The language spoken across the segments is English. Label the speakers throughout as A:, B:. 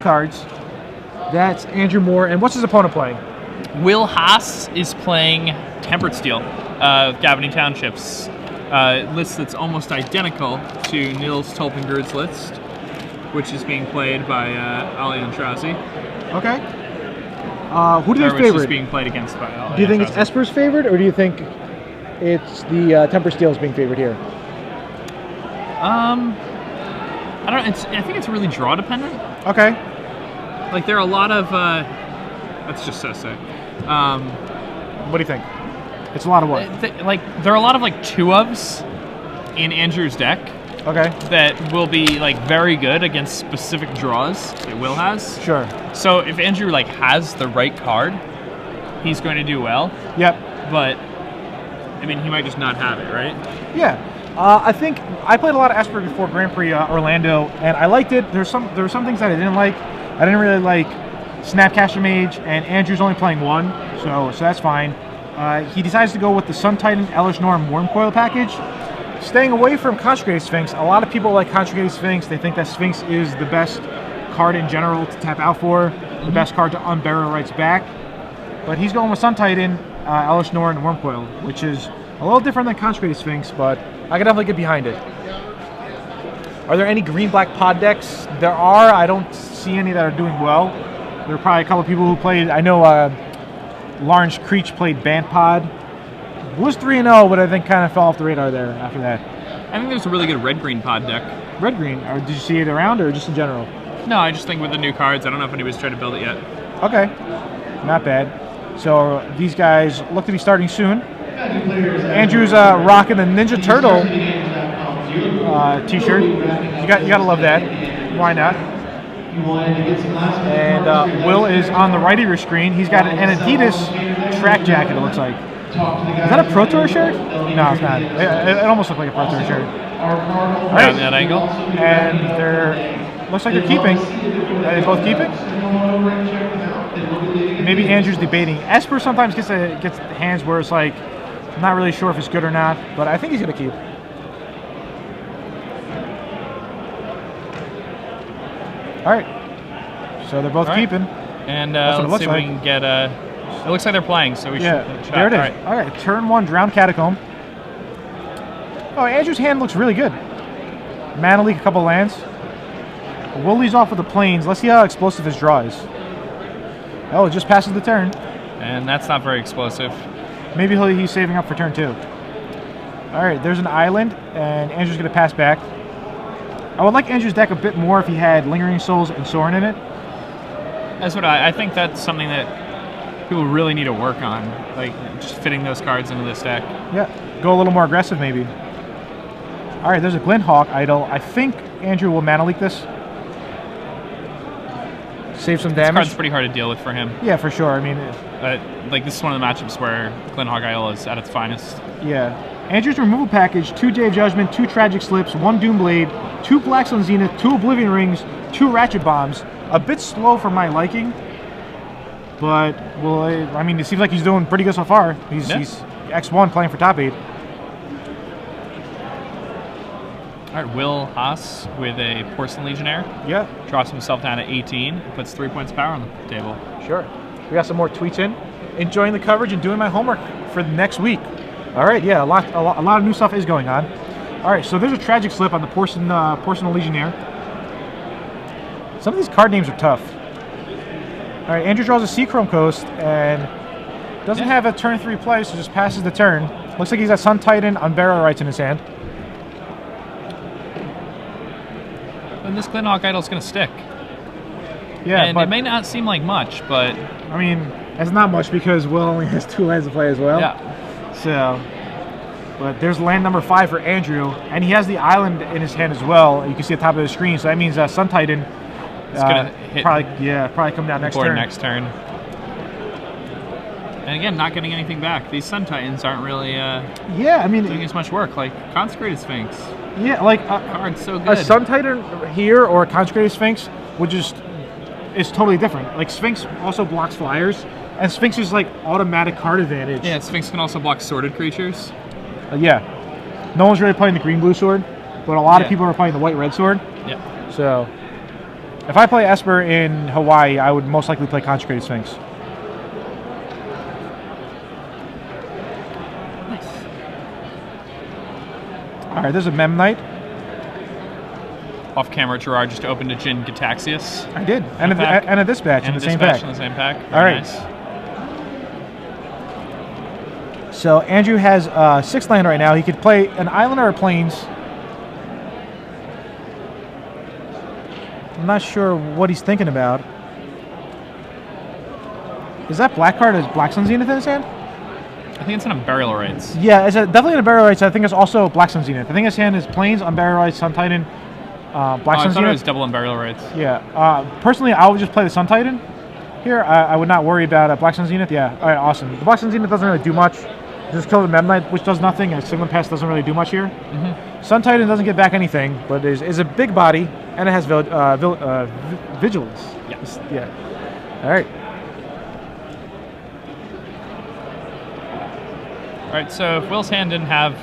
A: cards. That's Andrew Moore. And what's his opponent playing?
B: Will Haas is playing Tempered Steel of Gavany Townships. List that's almost identical to Nils Tolpengurd's list, which is being played by Ali Antrazi.
A: Okay. Who do you think is favorite?
B: Is being played against by Ali.
A: Do you think it's Esper's favorite, or do you think it's the Tempered Steel is being favored here?
B: I don't know. I think it's really draw dependent.
A: Okay.
B: Like there are a lot of. That's just so sick.
A: What do you think? It's a lot of what?
B: There are a lot of two ofs in Andrew's deck.
A: Okay.
B: That will be very good against specific draws that Will has.
A: Sure.
B: So if Andrew has the right card, he's going to do well.
A: Yep.
B: But I mean, he might just not have it, right?
A: Yeah. I think I played a lot of Esper before Grand Prix Orlando, and I liked it. There were some things that I didn't like. I didn't really like Snapcaster Mage, and Andrew's only playing one, so that's fine. He decides to go with the Sun Titan, Elish Norm, Wormcoil package. Staying away from Consecrated Sphinx. A lot of people like Consecrated Sphinx. They think that Sphinx is the best card in general to tap out for, the best card to unbarrel rights back. But he's going with Sun Titan, Elish Norm, and Wormcoil, which is a little different than Consecrated Sphinx, but I can definitely get behind it. Are there any green-black pod decks? There are. I don't see any that are doing well. There are probably a couple of people who played. I know Lawrence Creech played Band Pod. Was 3-0, but I think kind of fell off the radar there after that.
B: I think there's a really good red-green pod deck.
A: Red-green? Or did you see it around, or just in general?
B: No, I just think with the new cards, I don't know if anybody's tried to build it yet.
A: Okay, not bad. So these guys look to be starting soon. Andrew's rocking the Ninja Turtle t-shirt. You gotta love that. Why not? And Will is on the right of your screen. He's got an Adidas track jacket, it looks like. Is that a Pro Tour shirt? No, it's not. It almost looks like a Pro Tour shirt. All right.
B: That angle.
A: And looks like they're keeping. Are they both keeping? Maybe Andrew's debating. Esper sometimes gets hands where it's like, I'm not really sure if it's good or not, but I think he's going to keep. All right. So they're both keeping.
B: And let's see if we can get it looks like they're playing, so we should chat.
A: There it is. All right. Turn 1, Drowned Catacomb. Oh, Andrew's hand looks really good. Mana Leak, a couple lands. Will leads off with the Plains. Let's see how explosive his draw is. Oh, it just passes the turn.
B: And that's not very explosive.
A: Maybe he's saving up for turn 2. All right, there's an island, and Andrew's going to pass back. I would like Andrew's deck a bit more if he had Lingering Souls and Sorin in it.
B: That's what I think that's something that people really need to work on, just fitting those cards into this deck.
A: Yeah, go a little more aggressive maybe. All right, there's a Glenhawk idol. I think Andrew will Mana Leak this. Save some damage.
B: This card's pretty hard to deal with for him.
A: Yeah, for sure. I mean,
B: this is one of the matchups where Glenhawk Idol is at its finest.
A: Yeah. Andrew's removal package: 2 Day of Judgment, 2 Tragic Slips, 1 Doomblade, 2 Blackstone Zenith, 2 Oblivion Rings, 2 Ratchet Bombs. A bit slow for my liking, but I mean, it seems like he's doing pretty good so far. He's X1 playing for top 8.
B: All right, Will Haas with a Porcelain Legionnaire.
A: Yeah.
B: Drops himself down to 18, puts 3 points of power on the table.
A: Sure. We got some more tweets in. Enjoying the coverage and doing my homework for the next week. All right, yeah, a lot of new stuff is going on. All right, so there's a Tragic Slip on the Porcelain Legionnaire. Some of these card names are tough. All right, Andrew draws a Seachrome Coast and doesn't have a turn 3 play, so just passes the turn. Looks like he's got Sun Titan on Barrow Rights in his hand.
B: And this Glenhawk Idol's going to stick.
A: Yeah,
B: and
A: but
B: it may not seem like much, but
A: I mean, it's not much because Will only has 2 lands to play as well.
B: Yeah.
A: So, but there's land number 5 for Andrew, and he has the island in his hand as well. You can see at the top of the screen. So that means Sun Titan
B: is going to hit.
A: Probably come down next turn.
B: Next turn. And again, not getting anything back. These Sun Titans aren't really doing as much work. Like Consecrated Sphinx.
A: Yeah, like
B: card's so good.
A: A Sun Titan here or a Consecrated Sphinx is totally different. Like Sphinx also blocks flyers, and Sphinx is like automatic card advantage.
B: Yeah, Sphinx can also block sorted creatures.
A: Yeah, no one's really playing the green-blue sword, but a lot of people are playing the white-red sword.
B: Yeah.
A: So If I play Esper in Hawaii, I would most likely play Consecrated Sphinx.
B: Nice.
A: All right, there's a Mem Knight.
B: Off camera, Gerard just opened a Jin Gataxius.
A: I did, and a Dispatch in the same pack.
B: In the same pack.
A: All right.
B: Nice.
A: So Andrew has 6 land right now. He could play an island or a plains. I'm not sure what he's thinking about. Is that black card? Is Black Sun Zenith in his hand?
B: I think it's an Unburial Rites.
A: Yeah, it's definitely an Unburial Rites. I think it's also Black Sun Zenith. I think his hand is plains, Unburial Rites, Sun Titan, Black Sun
B: I thought
A: Zenith.
B: it was double Unburial Rites.
A: Yeah. Personally, I would just play the Sun Titan here. I would not worry about Black Sun Zenith. Yeah. All right, awesome. The Black Sun Zenith doesn't really do much. Just kill the Mem Knight, which does nothing, and Sigma Pass doesn't really do much here. Sun Titan doesn't get back anything, but is a big body, and it has Vigilance.
B: Yes.
A: Yeah. All right.
B: All right. So if Will's hand didn't have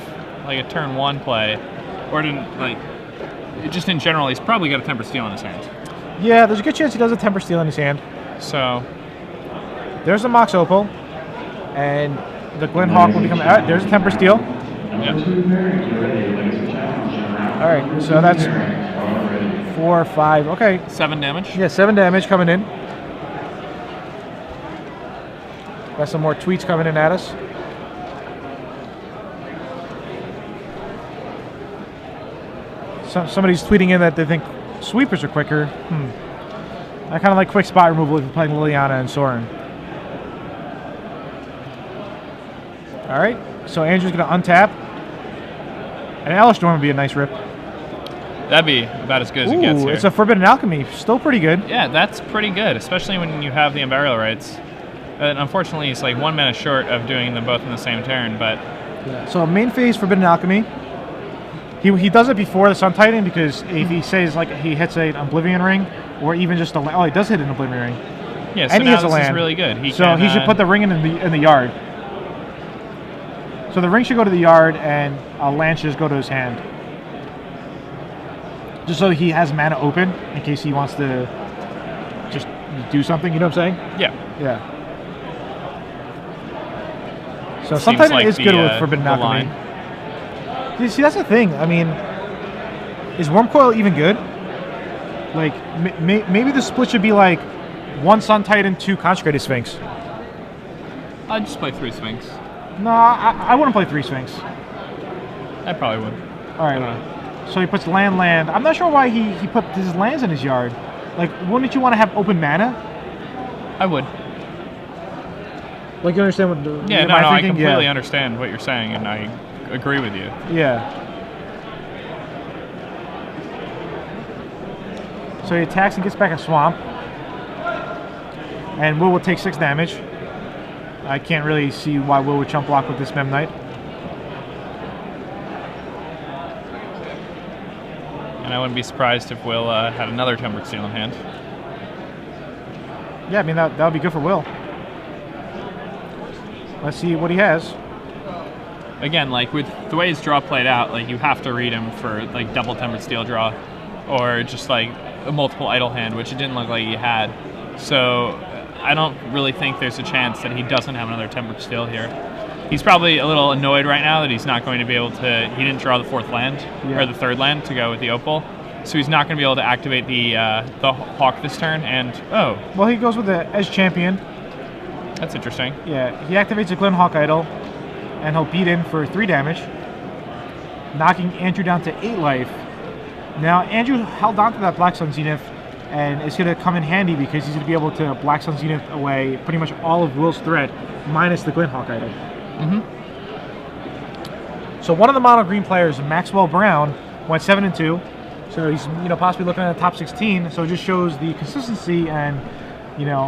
B: like a turn 1 play, or didn't like, just in general, he's probably got a Temper Steel in his hand.
A: Yeah, there's a good chance he does a Temper Steel in his hand.
B: So
A: there's a Mox Opal, and the Glen Hawk will become. There's a Temper Steel.
B: yeah.
A: All right, so that's 4 or 5. Okay.
B: 7 damage.
A: Yeah, 7 damage coming in. Got some more tweets coming in at us. Somebody's tweeting in that they think sweepers are quicker. I kind of like quick spot removal if you're playing Liliana and Sorin. All right, so Andrew's going to untap. And Alistorm would be a nice rip.
B: That'd be about as good as it gets here.
A: It's a Forbidden Alchemy. Still pretty good.
B: Yeah, that's pretty good, especially when you have the Unburial Rites. And unfortunately, he's like 1 mana short of doing them both in the same turn, but...
A: Yeah. So main phase Forbidden Alchemy. He does it before the Sun Titan because if he says like he hits an Oblivion Ring or even just a... Oh, he does hit an Oblivion Ring.
B: Yeah, so
A: and he
B: now
A: hits a
B: this
A: land.
B: is really good. He
A: should put the ring in the yard. So the ring should go to the yard and a land should just go to his hand. Just so he has mana open in case he wants to just do something, you know what I'm saying?
B: Yeah.
A: Yeah. So sometimes
B: like
A: it's good with Forbidden Alchemy.
B: line.
A: See, that's the thing. I mean, is Wormcoil even good? Like, maybe the split should be like 1 Sun Titan, 2 Consecrated Sphinx.
B: I'd just play 3 Sphinx.
A: No, I wouldn't play 3 Sphinx.
B: I probably would.
A: All right. So he puts land. I'm not sure why he put his lands in his yard. Like, wouldn't you want to have open mana?
B: I would.
A: Like, you understand what?
B: Yeah, no, I completely understand what you're saying, and I agree with you.
A: Yeah. So he attacks and gets back a swamp. And Will take 6 damage. I can't really see why Will would chump block with this Mem Knight.
B: And I wouldn't be surprised if Will had another Tempered Steel in hand.
A: Yeah, I mean, that would be good for Will. Let's see what he has.
B: Again, like with the way his draw played out, like you have to read him for like double Tempered Steel draw, or just like a multiple idle hand, which it didn't look like he had. So I don't really think there's a chance that he doesn't have another Tempered Steel here. He's probably a little annoyed right now that he's not going to be able to. He didn't draw the 4th land or the 3rd land to go with the Opal, so he's not going to be able to activate the Hawk this turn. And
A: well, he goes with the Edge Champion.
B: That's interesting.
A: Yeah, he activates a Glen Hawk Idol, and he'll beat in for 3 damage, knocking Andrew down to 8 life. Now, Andrew held on to that Black Sun Zenith, and it's going to come in handy because he's going to be able to Black Sun Zenith away pretty much all of Will's threat, minus the Glen Hawk Idol. So one of the mono green players, Maxwell Brown, went 7-2. So he's possibly looking at the top 16. So it just shows the consistency and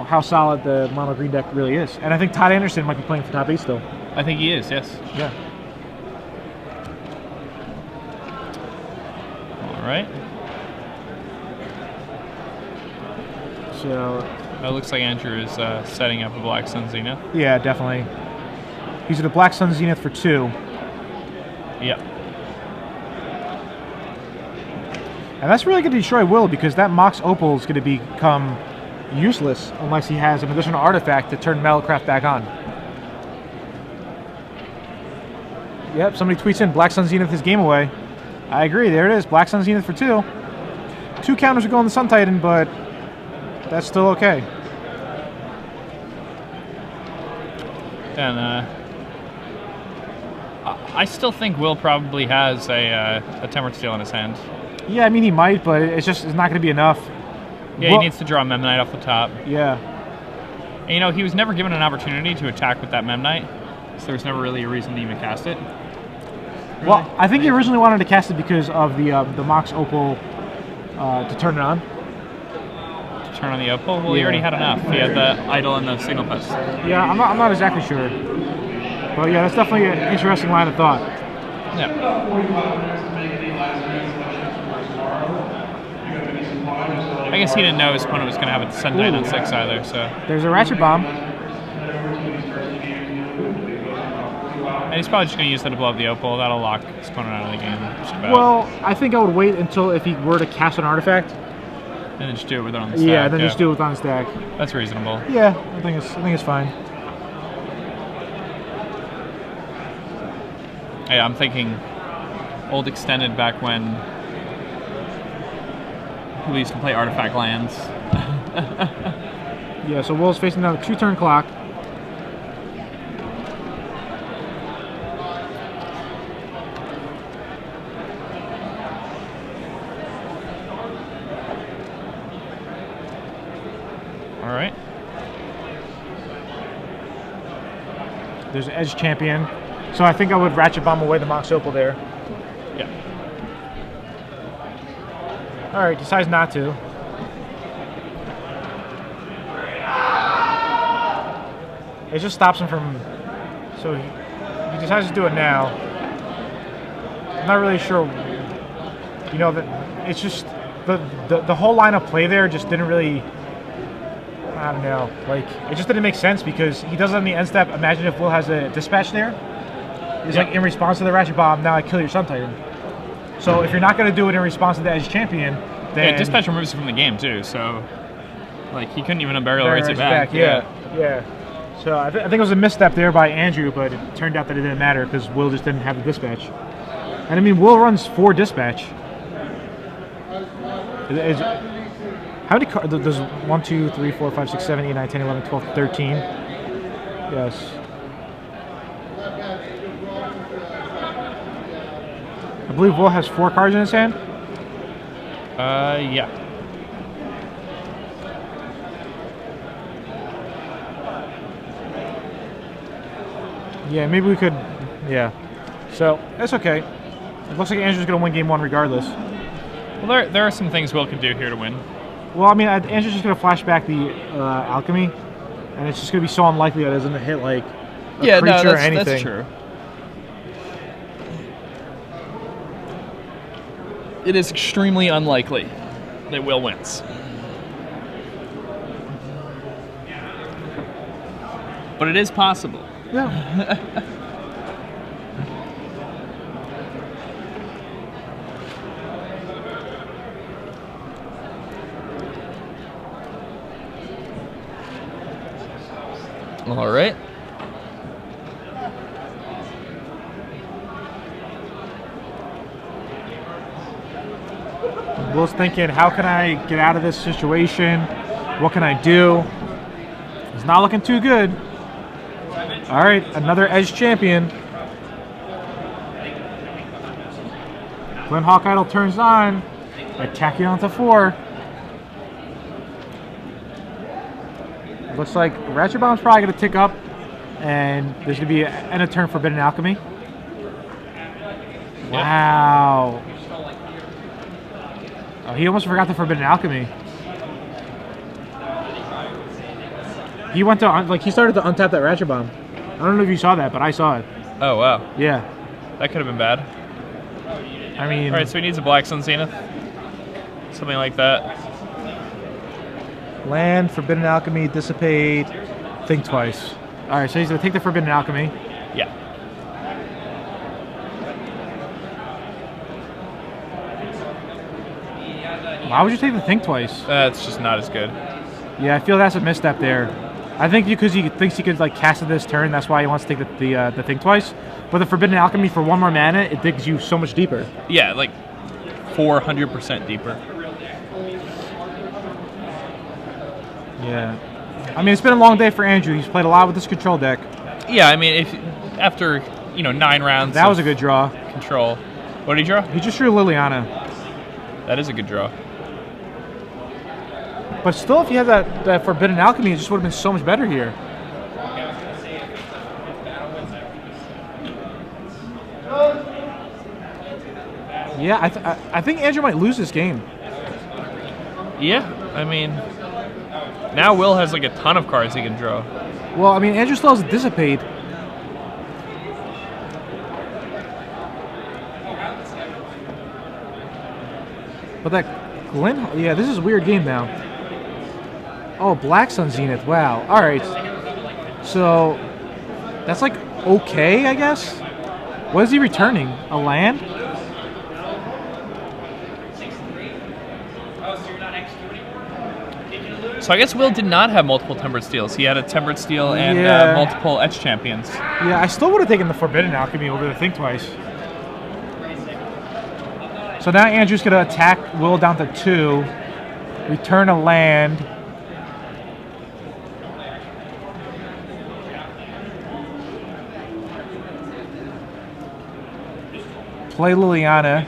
A: how solid the mono green deck really is. And I think Todd Anderson might be playing for top 8 still.
B: I think he is. Yes.
A: Yeah.
B: All right.
A: So
B: it looks like Andrew is setting up a Black Sun Zenith.
A: Yeah, definitely. He's at a Black Sun Zenith for 2.
B: Yep.
A: And that's really going to destroy Will, because that Mox Opal is going to become useless unless he has an additional artifact to turn Metalcraft back on. Yep, somebody tweets in, Black Sun Zenith his game away. I agree, there it is, Black Sun Zenith for 2. 2 counters are going to Sun Titan, but that's still okay.
B: And I still think Will probably has a Tempered Steel in his hand.
A: Yeah, I mean he might, but it's not going to be enough.
B: Yeah, he needs to draw Memnite off the top.
A: Yeah.
B: And, you know, he was never given an opportunity to attack with that Memnite, so there was never really a reason to even cast it. Really?
A: Well, I think he originally wanted to cast it because of the Mox Opal to turn it on.
B: To turn on the Opal? Well, he already had enough. He had the Idol and the Signal Post.
A: Yeah, I'm not exactly sure. But yeah, that's definitely an interesting line of thought.
B: Yeah. I guess he didn't know his opponent was going to have a Sun Titan on 6 either, so...
A: There's a Ratchet Bomb.
B: And he's probably just going to use that to blow up the Opal. That'll lock his opponent out of the game, just about.
A: Well, I think I would wait until if he were to cast an artifact.
B: And then just do it with it on the stack.
A: Yeah, then just do it on the stack.
B: That's reasonable.
A: Yeah, I think it's fine.
B: Yeah, I'm thinking old Extended back when we used to play artifact lands.
A: Yeah, so Will's facing down a 2-turn clock.
B: All right.
A: There's an Edge Champion. So I think I would Ratchet Bomb away the Mox Opal there.
B: Yeah.
A: All right, decides not to. It just stops him from... So he decides to do it now. I'm not really sure... You know, that it's just... The whole line of play there just didn't really... I don't know. Like, it just didn't make sense because he does it on the end step. Imagine if Will has a Dispatch there. It's like, in response to the Ratchet Bomb, now I kill your Sun Titan. So if you're not going to do it in response to the Edge Champion, then...
B: Yeah, Dispatch removes it from the game, too, so... Like, he couldn't even Unburial Rights it back.
A: Yeah. So I think it was a misstep there by Andrew, but it turned out that it didn't matter because Will just didn't have the Dispatch. And I mean, Will runs 4 Dispatch. How many cards? There's 1, 2, 3, 4, 5, 6, 7, 8, 9, 10, 11, 12, 13. Yes. I believe Will has 4 cards in his hand.
B: Yeah.
A: Yeah, maybe we could. Yeah. So that's okay. It looks like Andrew's going to win game 1 regardless.
B: Well, there are some things Will can do here to win.
A: Well, I mean, Andrew's just going to flash back the Alchemy, and it's just going to be so unlikely that it doesn't hit like a creature or anything.
B: That's true. It is extremely unlikely that Will wins. But it is possible.
A: Yeah.
B: All right.
A: Will's thinking, how can I get out of this situation? What can I do? It's not looking too good. All right, another Edge Champion. When Hawk Idol turns on, attack you onto 4. Looks like Ratchet Bomb's probably going to tick up, and there's going to be an end of turn Forbidden Alchemy. Wow. Oh, he almost forgot the Forbidden Alchemy. He went to, he started to untap that Ratchet Bomb. I don't know if you saw that, but I saw it.
B: Oh, wow.
A: Yeah.
B: That could have been bad.
A: I mean...
B: All right, so he needs a Black Sun Zenith. Something like that.
A: Land, Forbidden Alchemy, Dissipate, think twice. Alright, so he's going to take the Forbidden Alchemy.
B: Yeah.
A: Why would you take the Think Twice?
B: That's just not as good.
A: Yeah, I feel that's a misstep there. I think because he thinks he could like cast it this turn, that's why he wants to take the Think Twice. But the Forbidden Alchemy for 1 more mana, it digs you so much deeper.
B: Yeah, like 400% deeper.
A: Yeah. I mean, it's been a long day for Andrew. He's played a lot with this control deck.
B: Yeah, I mean, if after 9 rounds,
A: That was a good draw.
B: control. What did he draw?
A: He just drew Liliana.
B: That is a good draw.
A: But still, if he had that Forbidden Alchemy, it just would have been so much better here. Yeah, I think Andrew might lose this game.
B: Yeah, I mean, now Will has like a ton of cards he can draw.
A: Well, I mean, Andrew still has a Dissipate. But that Glint, yeah, this is a weird game now. Oh, Black Sun Zenith, wow. All right, so that's like okay, I guess. What is he returning? A land?
B: So I guess Will did not have multiple Tempered Steels. He had a Tempered Steel and
A: Yeah.
B: multiple Etch Champions.
A: Yeah, I still would have taken the Forbidden Alchemy over the Think Twice. So now Andrew's going to attack Will down to 2, return a land. Play Liliana.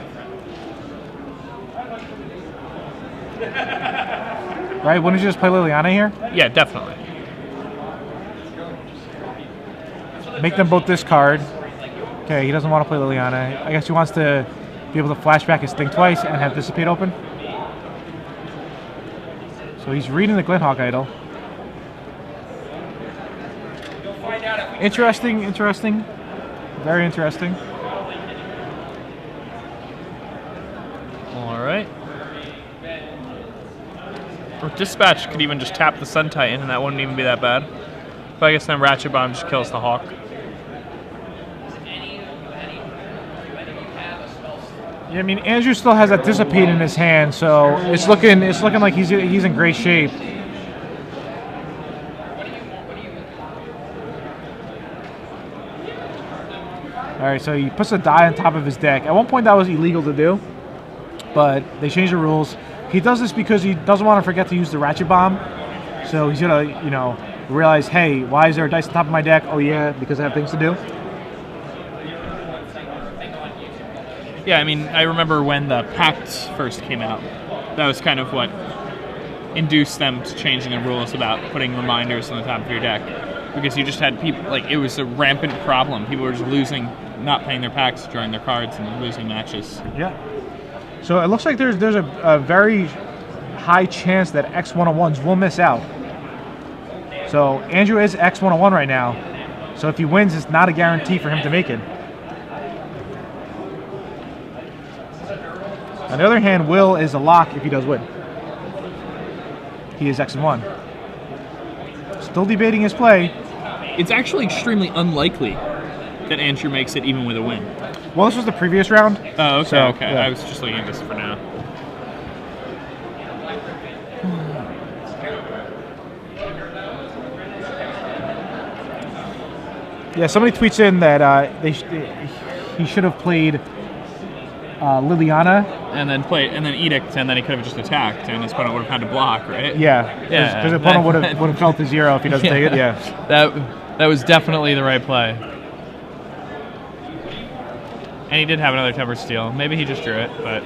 A: Right? Wouldn't you just play Liliana here?
B: Yeah, definitely.
A: Make them both discard. Okay, he doesn't want to play Liliana. I guess he wants to be able to flashback his Think Twice and have Dissipate open. So he's reading the Glinthawk Idol. Interesting, interesting. Very interesting.
B: All right. Or Dispatch could even just tap the Sun Titan, and that wouldn't even be that bad. But I guess then Ratchet Bomb just kills the Hawk.
A: Yeah, I mean Andrew still has that Dissipate in his hand, so it's looking like he's in great shape. All right, so he puts a die on top of his deck. At one point that was illegal to do, but they changed the rules. He does this because he doesn't want to forget to use the Ratchet Bomb. So he's gonna, realize, hey, why is there a dice on top of my deck? Oh yeah, because I have things to do.
B: Yeah, I mean, I remember when the Pact first came out. That was kind of what induced them to changing the rules about putting reminders on the top of your deck. Because you just had people, like, it was a rampant problem. People were just losing, not playing their packs, drawing their cards, and losing matches.
A: Yeah. So it looks like there's a very high chance that X101s will miss out. So Andrew is X101 right now. So if he wins, it's not a guarantee for him to make it. On the other hand, Will is a lock if he does win. He is X1. Still debating his play.
B: It's actually extremely unlikely that Andrew makes it even with a win.
A: Well, this was the previous round.
B: Oh, okay,
A: so,
B: okay.
A: yeah.
B: I was just looking at this for now.
A: Yeah, somebody tweets in that he should have played Liliana.
B: And then Edict, and then he could have just attacked, and his opponent would have had to block, right?
A: Yeah, because the opponent would have felt to 0 if he doesn't take it. Yeah,
B: that was definitely the right play. And he did have another Tempered Steel. Maybe he just drew it, but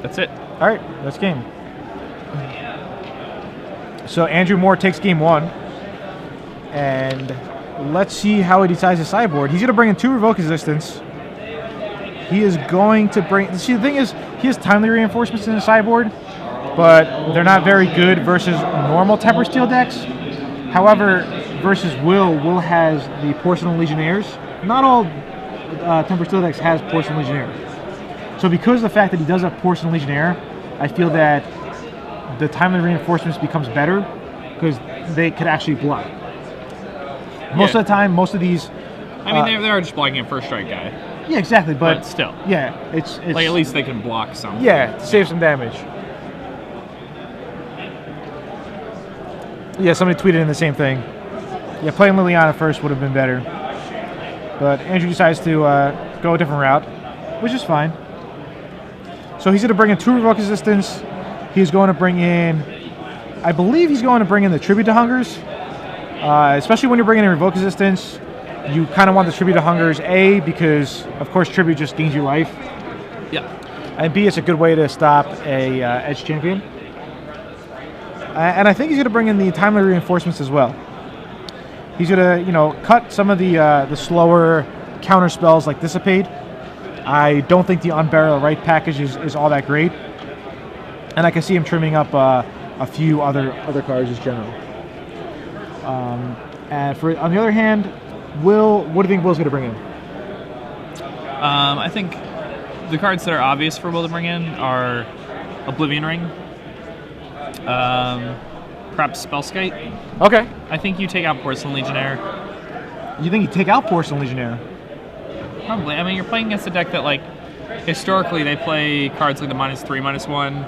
B: that's it.
A: All right, that's game. So Andrew Moore takes game 1, and let's see how he decides his sideboard. He's going to bring in 2 Revoke Resistance. He is going to bring... See, the thing is, he has Timely Reinforcements in his sideboard, but they're not very good versus normal Tempered Steel decks. However, versus Will has the Porcelain Legionnaires. Not all Tempered Steel decks has Porcelain Legionnaire. So because of the fact that he does have Porcelain Legionnaire, I feel that the Timely Reinforcements becomes better because they could actually block. Most of the time, most of these...
B: I mean, they are just blocking a first strike guy.
A: Yeah, exactly.
B: But still.
A: Yeah, it's
B: like, at least they can block some.
A: Yeah, to save some damage. Yeah, somebody tweeted in the same thing. Yeah, playing Liliana first would have been better. But Andrew decides to go a different route, which is fine. So he's going to bring in 2 Revoke Resistance. He's going to bring in... I believe he's going to bring in the Tribute to Hungers. Especially when you're bringing in Revoke Resistance, you kind of want the Tribute to Hungers, A, because, of course, Tribute just gains you life.
B: Yeah.
A: And B, it's a good way to stop a Edge Champion. And I think he's going to bring in the Timely Reinforcements as well. He's going to, cut some of the slower counter spells like Dissipate. I don't think the Unburial Right package is all that great. And I can see him trimming up a few other cards as general. And on the other hand, what do you think Will's going to bring in?
B: I think the cards that are obvious for Will to bring in are Oblivion Ring, perhaps Spellskite.
A: Okay.
B: I think you take out Porcelain Legionnaire.
A: You think you take out Porcelain Legionnaire?
B: Probably. I mean, you're playing against a deck that, like, historically they play cards like the -3, -1,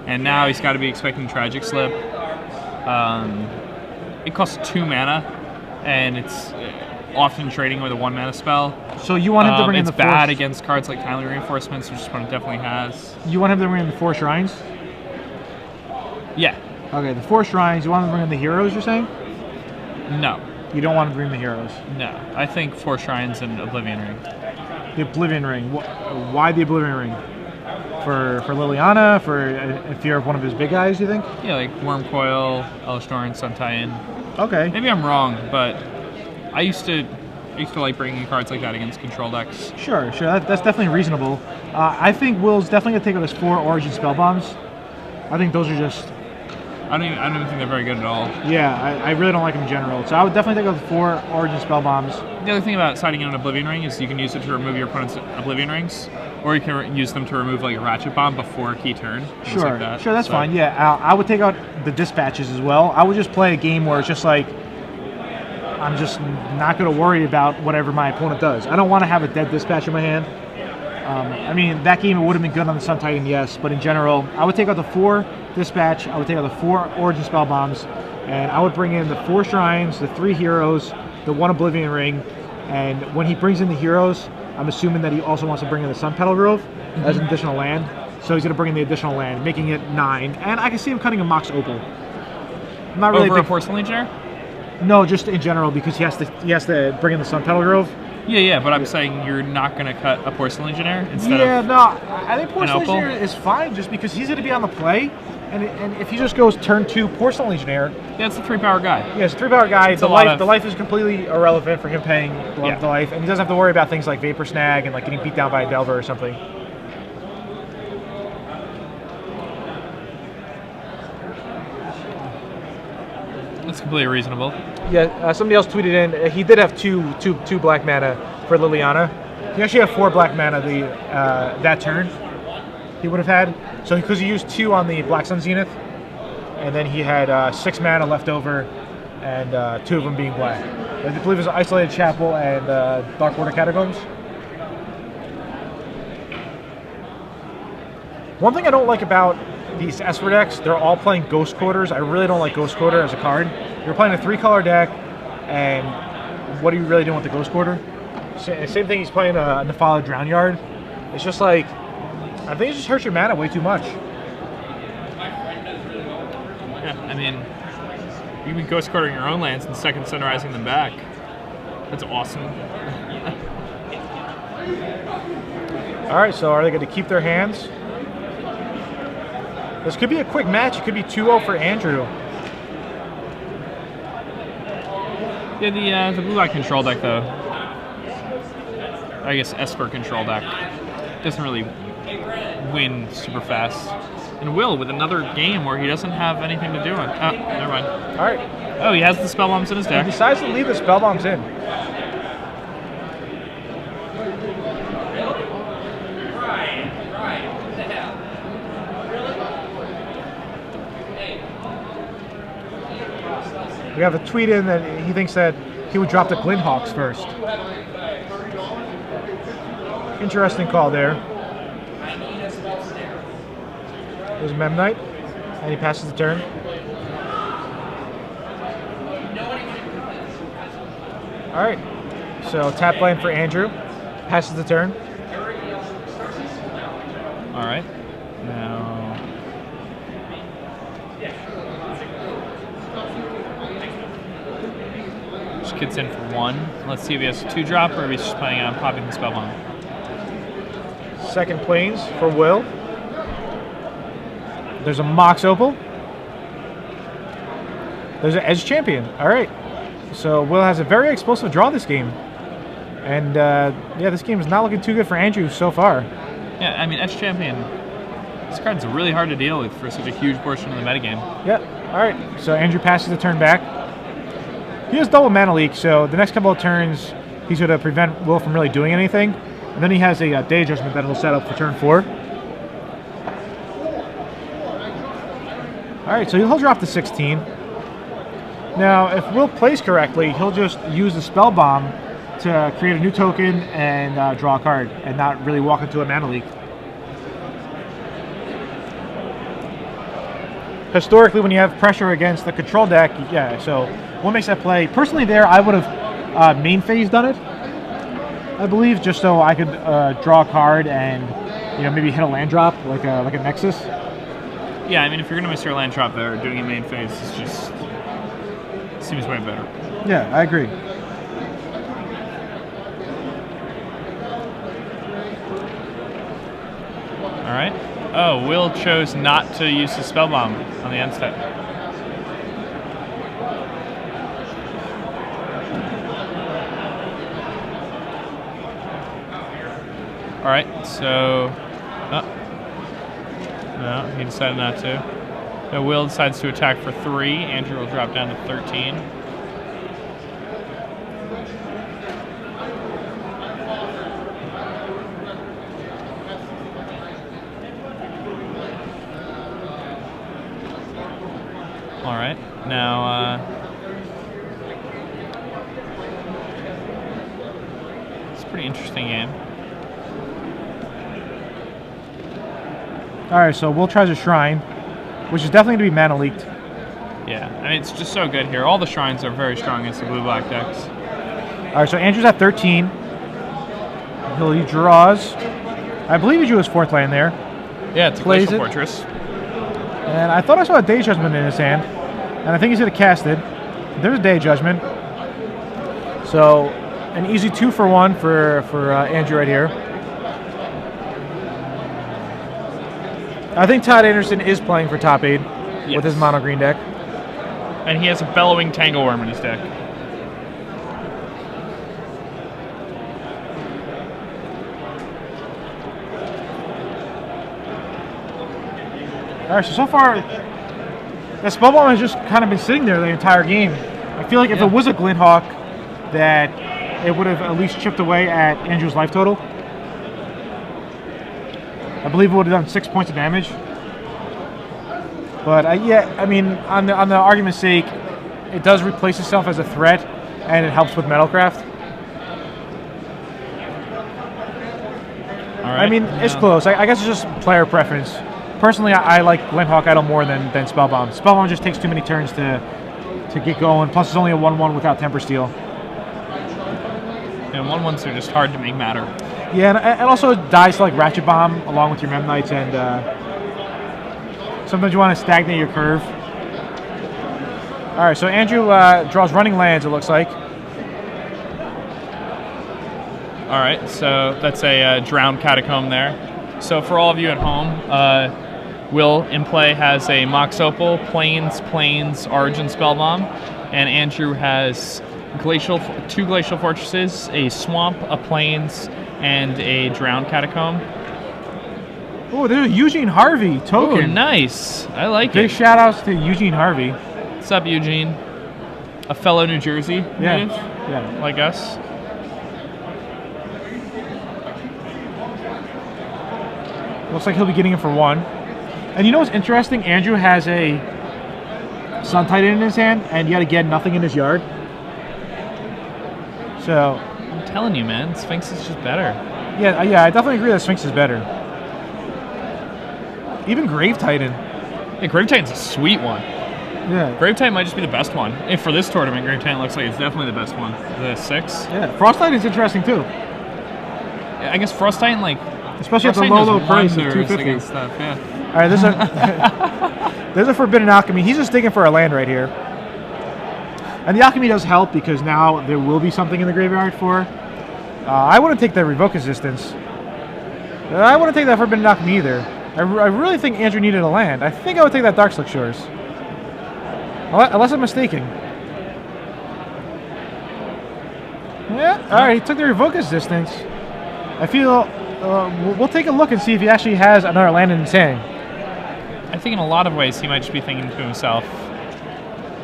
B: and now he's got to be expecting Tragic Slip. It costs 2 mana, and it's often trading with a 1 mana spell.
A: So you want him to bring in the 4...
B: It's bad against cards like Timely Reinforcements, which this opponent definitely has.
A: You want him to bring in the 4 Shrines?
B: Yeah.
A: Okay, the 4 Shrines. You want him to bring in the Heroes, you're saying?
B: No.
A: You don't want him to bring the Heroes?
B: No. I think 4 Shrines and Oblivion Ring.
A: The Oblivion Ring. Why the Oblivion Ring? For Liliana? For in fear of one of his big guys, you think?
B: Yeah, like Wormcoil, Elesh Norn, Suntai.
A: Okay.
B: Maybe I'm wrong, but I used to like bringing cards like that against control decks.
A: Sure. That's definitely reasonable. I think Will's definitely going to take out his 4 Origin Spell Bombs. I think those are just...
B: I don't even think they're very good at all.
A: Yeah, I really don't like them in general. So I would definitely take out the 4 Origin Spell Bombs.
B: The other thing about siding in an Oblivion Ring is you can use it to remove your opponent's Oblivion Rings, or you can use them to remove like a Ratchet Bomb before a key turn.
A: Sure,
B: like
A: that's fine. Yeah, I would take out the Dispatches as well. I would just play a game where it's just like, I'm just not going to worry about whatever my opponent does. I don't want to have a dead Dispatch in my hand. I mean, that game it would have been good on the Sun Titan, yes, but in general, I would take out the 4 Dispatch, I would take out the 4 Origin Spell Bombs, and I would bring in the 4 Shrines, the 3 Heroes, the 1 Oblivion Ring, and when he brings in the Heroes, I'm assuming that he also wants to bring in the Sun Petal Grove as an additional land, so he's going to bring in the additional land, making it 9, and I can see him cutting a Mox Opal. I'm not really
B: over a Porcelain Legionnaire?
A: No, just in general, because he has to bring in the Sun Petal Grove.
B: Yeah, but I'm saying you're not going to cut a Porcelain Legionnaire instead of...
A: Yeah, no, I think Porcelain Legionnaire is fine just because he's going to be on the play, and if he just goes turn 2 Porcelain Legionnaire...
B: Yeah, it's a 3-power guy.
A: Yeah, it's a 3-power guy. The life is completely irrelevant for him paying the life, and he doesn't have to worry about things like Vapor Snag and like getting beat down by a Delver or something.
B: That's completely reasonable.
A: Yeah, somebody else tweeted in. He did have two black mana for Liliana. He actually had 4 black mana that turn. He would have had because he used 2 on the Black Sun Zenith, and then he had 6 mana left over, and 2 of them being black. I believe it was Isolated Chapel and Dark Order Catacombs. One thing I don't like about these Esper decks, they're all playing Ghost Quarters. I really don't like Ghost Quarter as a card. You're playing a 3-color deck, and what are you really doing with the Ghost Quarter? Same thing, he's playing a Nefala Drown Yard. It's just like, I think it just hurts your mana way too much.
B: Yeah, I mean, you can Ghost Quartering your own lands and second Sunrising them back. That's awesome.
A: Alright, so are they going to keep their hands? This could be a quick match. It could be 2-0 for Andrew.
B: Yeah, the blue-white control deck, though. I guess Esper control deck doesn't really win super fast. And Will with another game where he doesn't have anything to do on. Oh, never mind.
A: All right.
B: Oh, he has the spell bombs in his deck.
A: He decides to leave the spell bombs in. We have a tweet in that he thinks that he would drop the Glynhawks first. Interesting call there. There's Mem Knight, and he passes the turn. All right, so tap land for Andrew, passes the turn.
B: All right, now just gets in for 1. Let's see if he has a 2-drop or if he's just planning on popping the Spellbomb.
A: Second planes for Will. There's a Mox Opal. There's an Edge Champion. All right. So Will has a very explosive draw this game. And yeah, this game is not looking too good for Andrew so far.
B: Yeah, I mean, Edge Champion, this card's really hard to deal with for such a huge portion of the metagame.
A: Yeah. All right. So Andrew passes the turn back. He has double mana leak, so the next couple of turns he's going to prevent Will from really doing anything. And then he has a Day Adjustment that he'll set up for turn 4. All right, so he'll drop to 16. Now, if Will plays correctly, he'll just use the Spell Bomb to create a new token and draw a card, and not really walk into a mana leak. Historically, when you have pressure against the control deck, yeah, so what makes that play? Personally there, I would have main phase done it, I believe, just so I could draw a card and, you know, maybe hit a land drop like a Nexus.
B: Yeah, I mean, if you're going to miss your land drop there, doing it main phase is just seems way better.
A: Yeah, I agree.
B: All right. Oh, Will chose not to use the Spell Bomb on the end step. All right, so... Oh. No, he decided not to. No, Will decides to attack for 3. Andrew will drop down to 13. All right, now it's a pretty interesting game.
A: All right, so Will tries a Shrine, which is definitely going to be mana leaked.
B: Yeah, I mean, it's just so good here. All the shrines are very strong against the blue-black decks.
A: All right, so Andrew's at 13. He draws. I believe he drew his 4th land there.
B: Yeah, it's a
A: Plays
B: Glacial
A: it.
B: Fortress.
A: And I thought I saw a Day Judgment in his hand. And I think he's going to cast it. There's a Day Judgment. So, an easy 2-for-1 for Andrew right here. I think Todd Anderson is playing for top 8 with his mono green deck.
B: And he has a Bellowing Tangleworm in his deck.
A: All right, so far, the Spellbomb has just kind of been sitting there the entire game. I feel like if it was a Glinthawk, that it would have at least chipped away at Andrew's life total. I believe it would have done 6 points of damage. But yeah, I mean, on the argument's sake, it does replace itself as a threat, and it helps with Metalcraft.
B: All right.
A: I mean, it's close. I guess it's just player preference. Personally, I like Glinthawk Idol more than Spellbomb. Spellbomb just takes too many turns to get going. Plus, it's only a 1/1 without Temper Steel.
B: And 1/1s are just hard to make matter.
A: Yeah, and also it dies to like Ratchet Bomb along with your Mem Knights, and sometimes you want to stagnate your curve. All right, so Andrew draws running lands, it looks like.
B: All right, so that's a Drowned Catacomb there. So for all of you at home, Will in play has a Mox Opal, Plains, Origin Spellbomb, and Andrew has two Glacial Fortresses, a Swamp, a Plains, and a Drowned Catacomb.
A: Oh, there's a Eugene Harvey token.
B: Oh, nice. I like
A: Big
B: it.
A: shout outs to Eugene Harvey.
B: What's up, Eugene? A fellow New Jersey native,
A: Yeah.
B: like us.
A: Looks like he'll be getting it for 1. And you know what's interesting? Andrew has a Sun Titan in his hand, and yet again, nothing in his yard. So,
B: I'm telling you, man, Sphinx is just better.
A: Yeah, I definitely agree that Sphinx is better. Even Grave Titan.
B: Yeah, Grave Titan's a sweet one.
A: Yeah.
B: Grave Titan might just be the best one. If for this tournament, Grave Titan looks like it's definitely the best one. The 6.
A: Yeah, Frost Titan's interesting too.
B: I guess Frost Titan, like,
A: especially at the low price of $250.
B: Stuff, yeah.
A: All right, there's a Forbidden Alchemy. He's just digging for a land right here. And the Alchemy does help because now there will be something in the graveyard for. I wouldn't take that Revoke Resistance. I wouldn't take that Forbidden Alchemy either. I really think Andrew needed a land. I think I would take that Darkslick Shores. Unless I'm mistaken. Yeah, alright, he took the Revoke Resistance. I feel we'll take a look and see if he actually has another land in his hand.
B: I think in a lot of ways he might just be thinking to himself,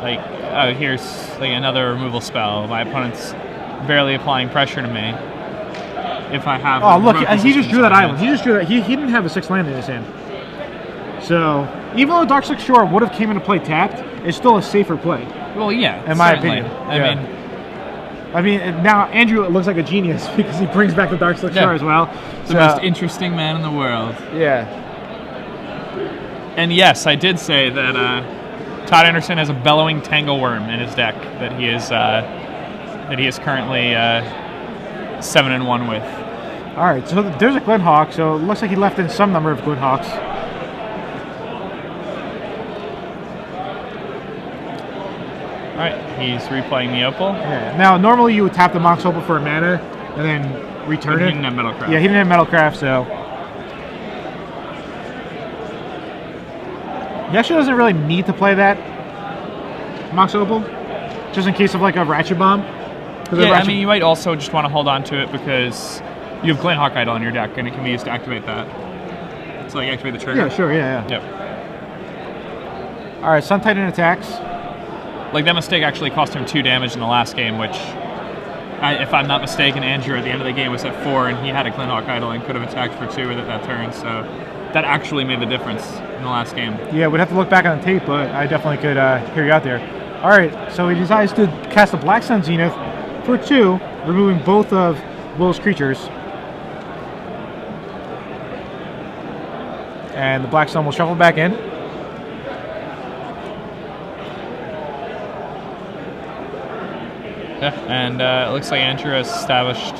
B: like, oh, here's like another removal spell. My opponent's barely applying pressure to me. If I have...
A: Oh, look, he just drew that island. He just drew that. He didn't have a 6th land in his hand. So, even though Darkslick Shore would have came into play tapped, it's still a safer play.
B: Well, yeah,
A: in my
B: certainly.
A: opinion. I mean, now Andrew looks like a genius because he brings back the Darkslick Shore as well.
B: The most interesting man in the world.
A: Yeah.
B: And yes, I did say that Todd Anderson has a Bellowing Tangleworm in his deck that he is currently 7-1 with.
A: All right, so there's a Glenhawk. So it looks like he left in some number of Glenhawks.
B: All right, he's replaying the Opal.
A: Yeah. Now, normally you would tap the Mox Opal for a mana and then return it.
B: He didn't have Metalcraft.
A: Yeah, he didn't have Metalcraft, so he actually doesn't really need to play that Mox Opal, just in case of like a Ratchet Bomb.
B: Yeah, I mean, you might also just want to hold on to it because you have Glenhawk Idol in your deck, and it can be used to activate that. So, like, activate the trigger.
A: Yeah, sure, yeah.
B: Yep.
A: All right, Sun Titan attacks.
B: Like, that mistake actually cost him 2 damage in the last game, which, if I'm not mistaken, Andrew at the end of the game was at 4, and he had a Glenhawk Idol and could have attacked for 2 with it that turn, so that actually made the difference in the last game.
A: Yeah, we'd have to look back on the tape, but I definitely could hear you out there. All right, so he decides to cast a Black Sun Zenith for 2, removing both of Will's creatures. And the Black Sun will shuffle back in.
B: Yeah, and it looks like Andrew has established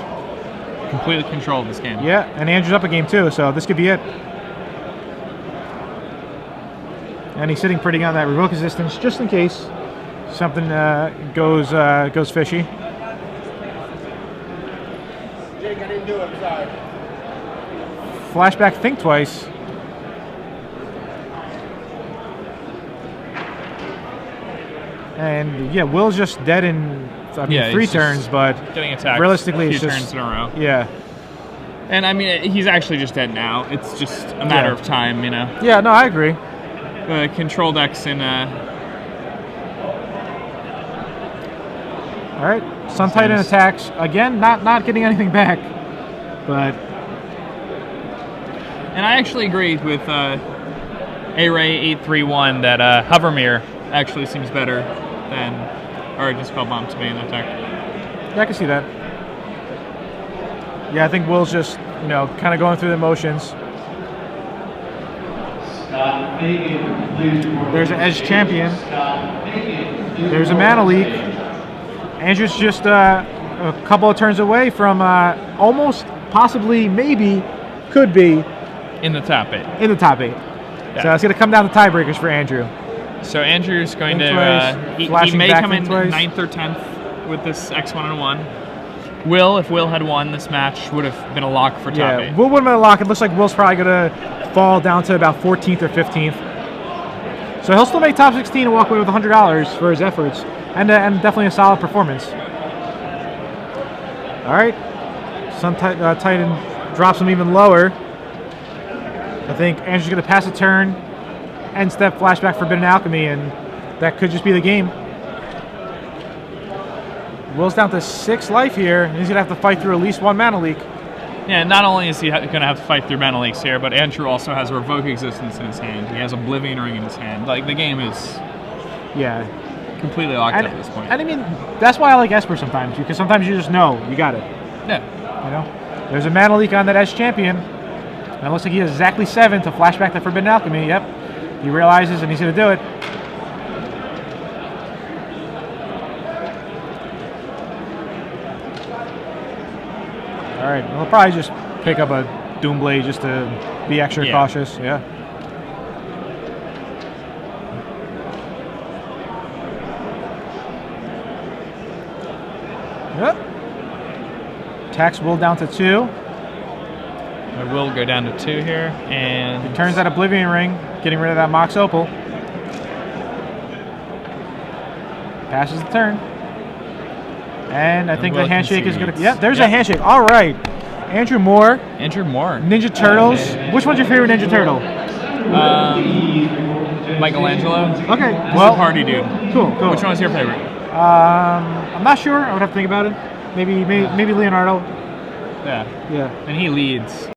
B: complete control of this game.
A: Yeah, and Andrew's up a game too, so this could be it. And he's sitting pretty on that Revoke Resistance just in case something goes fishy.
C: Jake, I didn't do it, sorry.
A: Flashback Think Twice. And yeah, Will's just dead in 3 turns, but
B: getting attacked
A: realistically,
B: a few
A: it's just
B: turns in a row.
A: Yeah.
B: And I mean, he's actually just dead now. It's just a matter of time, you know.
A: Yeah, no, I agree.
B: Control decks in.
A: All right, Sun Titan attacks again. Not getting anything back, but.
B: And I actually agree with A-Ray831 that Hovermere actually seems better than Origin Spellbomb to me in that deck.
A: Yeah, I can see that. Yeah, I think Will's just, kind of going through the motions. There's an Edge Champion. There's a Mana Leak. Andrew's just a couple of turns away from almost, possibly, maybe, could be
B: in the top 8.
A: In the top 8. Yeah. So it's going to come down to tiebreakers for Andrew.
B: So Andrew's going to he may come in 9th or 10th with this X1-1. Will, if Will had won this match, would have been a lock for top 8.
A: Will would have been a lock. It looks like Will's probably going to fall down to about 14th or 15th. So he'll still make top 16 and walk away with $100 for his efforts, and definitely a solid performance. All right, Sun Titan drops him even lower. I think Andrew's going to pass a turn, end step, flashback Forbidden Alchemy, and that could just be the game. Will's down to 6 life here, and he's going to have to fight through at least 1 Mana Leak.
B: Yeah, not only is he going to have to fight through Mana Leaks here, but Andrew also has Revoke Existence in his hand. He has Oblivion Ring in his hand. Like, the game is completely locked up at this point.
A: And I mean, that's why I like Esper sometimes, because sometimes you just know you got it.
B: Yeah.
A: There's a mana leak on that S champion. And it looks like he has exactly 7 to flash back the Forbidden Alchemy. Yep. He realizes and he's going to do it. Alright, we'll probably just pick up a Doomblade just to be extra cautious. Yeah. Yep. Tax will down to 2.
B: I will go down to 2 here, and
A: He turns that Oblivion Ring, getting rid of that Mox Opal. Passes the turn. And I think the handshake is going to... Yeah, there's a handshake. All right. Andrew Moore. Ninja Turtles. Which one's your favorite Ninja Turtle?
B: Michelangelo.
A: Okay.
B: He's a party dude.
A: Cool.
B: Which one was your favorite?
A: I'm not sure. I would have to think about it. Maybe Leonardo.
B: Yeah.
A: Yeah.
B: And he leads.